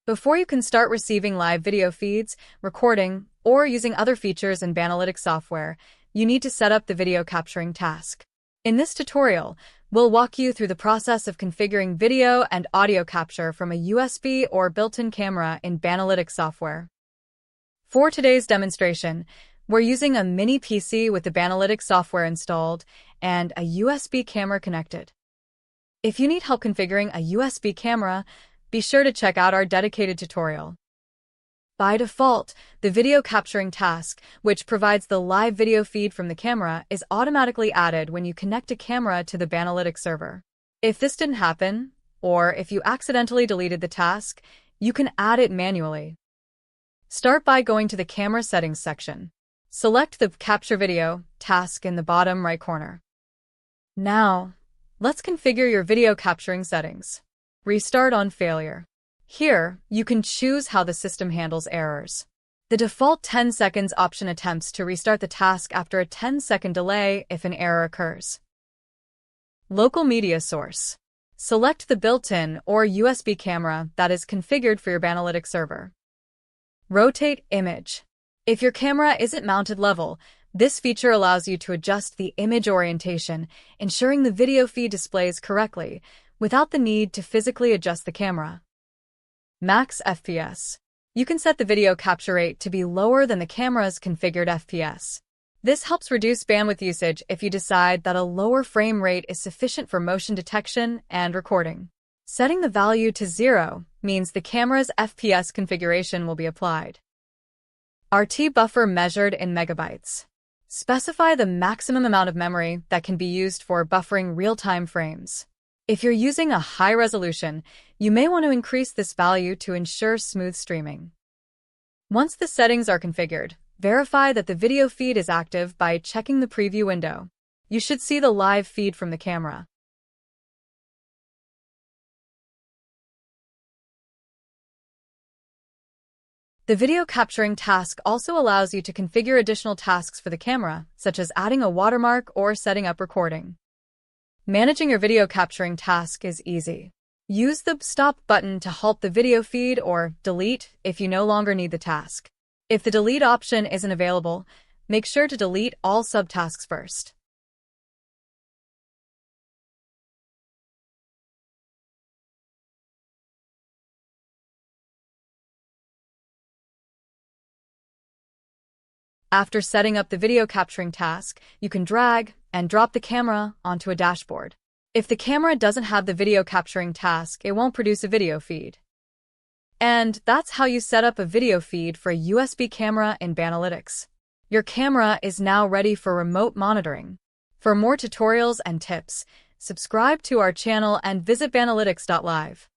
Before you can start receiving live video feeds, recording, or using other features in Banalytics software, you need to set up the video capturing task. In this tutorial, we'll walk you through the process of configuring video and audio capture from a USB or built-in camera in Banalytics software. For today's demonstration, we're using a mini PC with the Banalytics software installed and a USB camera connected. If you need help configuring a USB camera, be sure to check out our dedicated tutorial. By default, the video capturing task, which provides the live video feed from the camera, is automatically added when you connect a camera to the Banalytics server. If this didn't happen, or if you accidentally deleted the task, you can add it manually. Start by going to the Camera Settings section. Select the Capture Video task in the bottom right corner. Now, let's configure your video capturing settings. Restart on failure. Here, you can choose how the system handles errors. The default 10 seconds option attempts to restart the task after a 10-second delay if an error occurs. Local media source. Select the built-in or USB camera that is configured for your Banalytics server. Rotate image. If your camera isn't mounted level, this feature allows you to adjust the image orientation, ensuring the video feed displays correctly, without the need to physically adjust the camera. Max FPS. You can set the video capture rate to be lower than the camera's configured FPS. This helps reduce bandwidth usage if you decide that a lower frame rate is sufficient for motion detection and recording. Setting the value to 0 means the camera's FPS configuration will be applied. RT buffer measured in megabytes. Specify the maximum amount of memory that can be used for buffering real-time frames. If you're using a high resolution, you may want to increase this value to ensure smooth streaming. Once the settings are configured, verify that the video feed is active by checking the preview window. You should see the live feed from the camera. The video capturing task also allows you to configure additional tasks for the camera, such as adding a watermark or setting up recording. Managing your video capturing task is easy. Use the Stop button to halt the video feed or Delete if you no longer need the task. If the Delete option isn't available, make sure to delete all subtasks first. After setting up the video capturing task, you can drag and drop the camera onto a dashboard. If the camera doesn't have the video capturing task, it won't produce a video feed. And that's how you set up a video feed for a USB camera in Banalytics. Your camera is now ready for remote monitoring. For more tutorials and tips, subscribe to our channel and visit banalytics.live.